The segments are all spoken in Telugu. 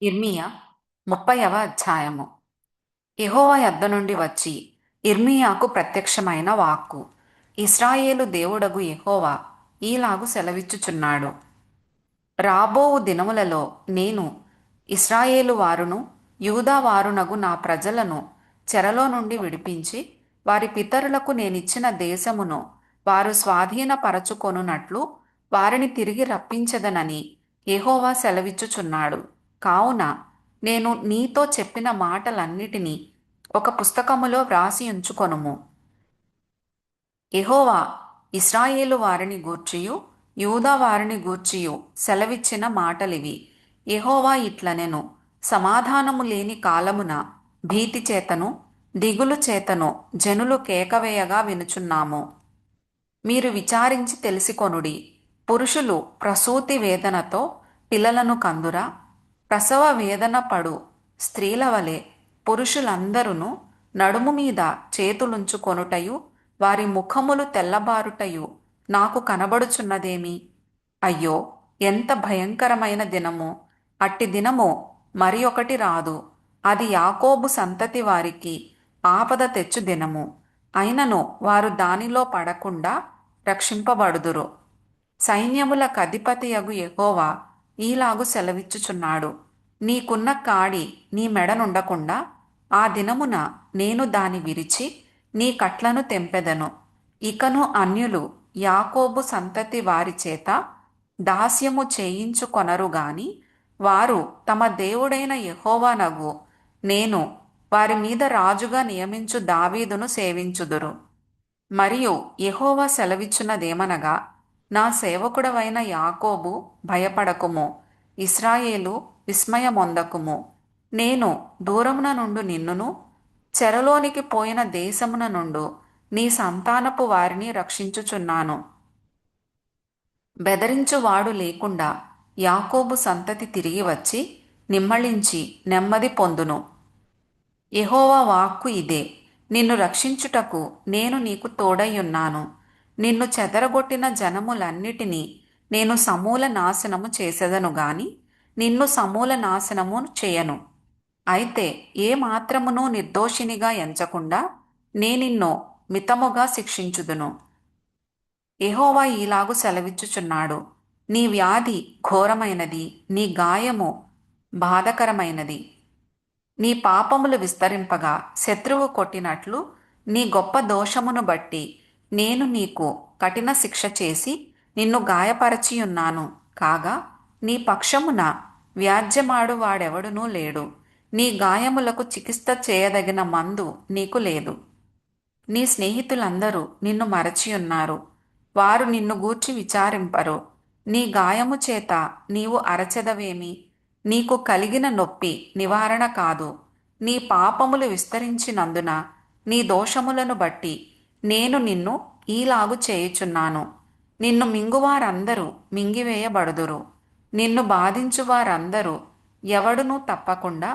ఇర్మియా 30వ అధ్యాయము. యెహోవా యొద్ద నుండి వచ్చి ఇర్మియాకు ప్రత్యక్షమైన వాక్కు. ఇశ్రాయేలు దేవుడగు యెహోవా ఈలాగు సెలవిచ్చుచున్నాడు. రాబోవు దినములలో నేను ఇశ్రాయేలు వారును యూదా వారునగు నా ప్రజలను చెరలో నుండి విడిపించి వారి పితరులకు నేనిచ్చిన దేశమును వారు స్వాధీనపరచుకొనున్నట్లు వారిని తిరిగి రప్పించదనని యెహోవా సెలవిచ్చుచున్నాడు. కావున నేను నీతో చెప్పిన మాటలన్నిటినీ ఒక పుస్తకములో వ్రాసి ఉంచుకొనుము. యెహోవా ఇశ్రాయేలు వారిని గూర్చియు యూదా వారిని గూర్చియు సెలవిచ్చిన మాటలివి. యెహోవా ఇట్లనెను, సమాధానము లేని కాలమున భీతి చేతను దిగులు చేతను జనులు కేకవేయగా వినుచున్నాము. మీరు విచారించి తెలిసికొనుడి. పురుషులు ప్రసూతి వేదనతో పిల్లలను కందురా? ప్రసవ వేదన పడు స్త్రీల వలె పురుషులందరూ నడుము మీద చేతులుంచుకొనుటయు వారి ముఖములు తెల్లబారుటయు నాకు కనబడుచున్నదేమి? అయ్యో, ఎంత భయంకరమైన దినము! అట్టి దినము మరి ఒకటి రాదు. అది యాకోబు సంతతి వారికి ఆపద తెచ్చు దినము. అయినను వారు దానిలో పడకుండా రక్షింపబడుదురు. సైన్యముల కధిపతియగు యెహోవా ఈలాగు సెలవిచ్చుచున్నాడు. నీకున్న కాడి నీ మెడనుండకుండా ఆ దినమున నేను దాని విరిచి నీ కట్లను తెంపెదను. ఇకను అన్యులు యాకోబు సంతతి వారి చేత దాస్యము చేయించుకొనరు గాని వారు తమ దేవుడైన యెహోవానగు నేను వారి మీద రాజుగా నియమించు దావీదును సేవించుదురు. మరియు యెహోవా సెలవిచ్చున్నదేమనగా, నా సేవకుడవైన యాకోబు భయపడకుము, ఇశ్రాయేలు విస్మయమొందకుము. నేను దూరమున నుండు నిన్నును చెరలోనికి పోయిన దేశమున నుండు నీ సంతానపు వారిని రక్షించుచున్నాను. బెదరించువాడు లేకుండా యాకోబు సంతతి తిరిగి వచ్చి నిమ్మళించి నెమ్మది పొందును. యెహోవా వాక్కు ఇదే. నిన్ను రక్షించుటకు నేను నీకు తోడయ్యున్నాను. నిన్ను చెదరగొట్టిన జనములన్నిటినీ నేను సమూల నాశనము చేసేదను గాని నిన్ను సమూల నాశనము చేయను. అయితే ఏ మాత్రమును నిర్దోషినిగా ఎంచకుండా నేనిన్ను మితముగా శిక్షించుదును. యెహోవా ఈలాగు సెలవిచ్చుచున్నాడు. నీ వ్యాధి ఘోరమైనది, నీ గాయము బాధకరమైనది. నీ పాపములు విస్తరింపగా శత్రువు కొట్టినట్లు నీ గొప్ప దోషమును బట్టి నేను నీకు కఠిన శిక్ష చేసి నిన్ను గాయపరచియున్నాను. కాగా నీ పక్షమున వ్యాజ్యమాడు వాడెవడునూ లేడు. నీ గాయములకు చికిత్స చేయదగిన మందు నీకు లేదు. నీ స్నేహితులందరూ నిన్ను మరచియున్నారు. వారు నిన్ను గూర్చి విచారింపరు. నీ గాయము చేత నీవు అరచెదవేమి? నీకు కలిగిన నొప్పి నివారణ కాదు. నీ పాపములు విస్తరించినందున నీ దోషములను బట్టి నేను నిన్ను ఈలాగు చేయుచున్నాను. నిన్ను మింగువారందరూ మింగివేయబడుదురు. నిన్ను బాధించువారందరూ ఎవడునూ తప్పకుండా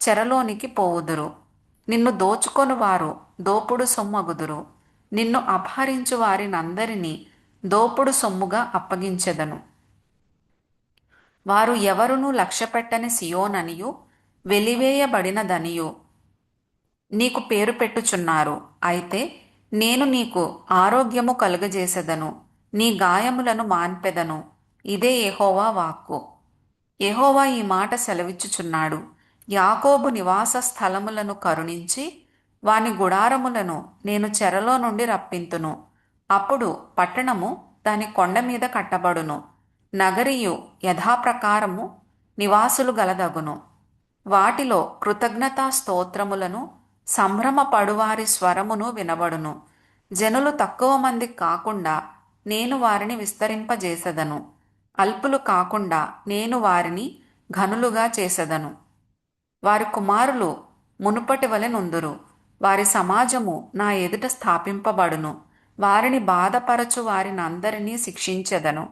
చెరలోనికి పోవుదురు. నిన్ను దోచుకొని వారు దోపుడు సొమ్మగుదురు. నిన్ను అపహరించు వారినందరినీ దోపుడు సొమ్ముగా అప్పగించెదను. వారు ఎవరునూ లక్ష్యపెట్టని సియోననియు వెలివేయబడినదనియు నీకు పేరు పెట్టుచున్నారు. అయితే నేను నీకు ఆరోగ్యము కలుగజేసెదను, నీ గాయములను మాన్పెదను. ఇదే యెహోవా వాక్కు. యెహోవా ఈ మాట సెలవిచ్చుచున్నాడు. యాకోబు నివాస స్థలములను కరుణించి వాని గుడారములను నేను చెరలో నుండి రప్పింతును. అప్పుడు పట్టణము దాని కొండ మీద కట్టబడును, నగరియు యథాప్రకారము నివాసులు గలదగును. వాటిలో కృతజ్ఞతా స్తోత్రములను సంభ్రమపడువారి స్వరమును వినబడును. జనులు తక్కువ మంది కాకుండా నేను వారిని విస్తరింపజేసెదను. అల్పులు కాకుండా నేను వారిని ఘనులుగా చేసెదను. వారి కుమారులు మునుపటి వలె నుందురు. వారి సమాజము నా ఎదుట స్థాపింపబడును. వారిని బాధపరచు వారినందరినీ శిక్షించెదను.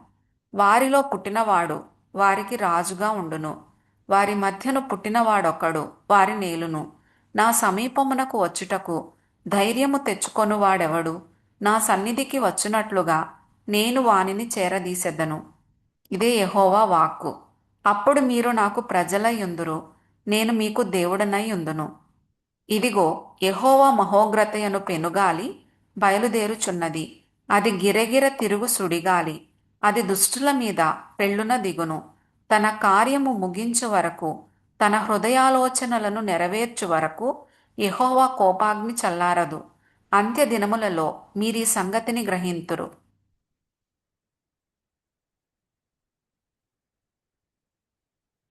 వారిలో పుట్టినవాడు వారికి రాజుగా ఉండును. వారి మధ్యను పుట్టినవాడొకడు వారి నేలును. నా సమీపమునకు వచ్చుటకు ధైర్యము తెచ్చుకొనువాడెవడు? నా సన్నిధికి వచ్చినట్లుగా నేను వానిని చేరదీసెదను. ఇదే యెహోవా వాక్కు. అప్పుడు మీరు నాకు ప్రజలై యుందురు, నేను మీకు దేవుడనై యుందును. ఇదిగో, యెహోవా మహోగ్రతయను పెనుగాలి బయలుదేరుచున్నది. అది గిరగిర తిరుగు సుడిగాలి. అది దుష్టుల మీద పెళ్ళున దిగును. తన కార్యము ముగించు వరకు, తన హృదయాలోచనలను నెరవేర్చు వరకు యెహోవా కోపాగ్ని చల్లారదు. అంత్య దినములలో మీరీ సంగతిని గ్రహింతురు.